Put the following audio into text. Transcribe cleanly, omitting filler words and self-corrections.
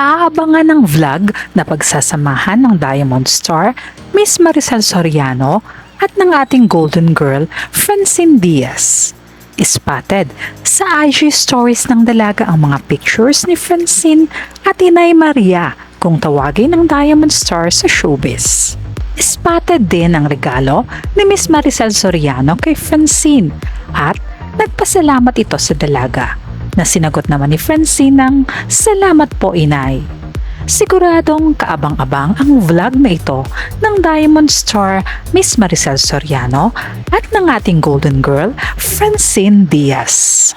Aabangan ng vlog na pagsasamahan ng Diamond Star, Miss Maricel Soriano at ng ating Golden Girl, Francine Diaz. Spotted sa IG stories ng dalaga ang mga pictures ni Francine at Inay Maria kung tawagin ng Diamond Star sa showbiz. Spotted din ang regalo ni Miss Maricel Soriano kay Francine at nagpasalamat ito sa dalaga na sinagot naman ni Francine ng "Salamat po, Inay." Siguradong kaabang-abang ang vlog na ito ng Diamond Star Miss Maricel Soriano at ng ating Golden Girl Francine Diaz.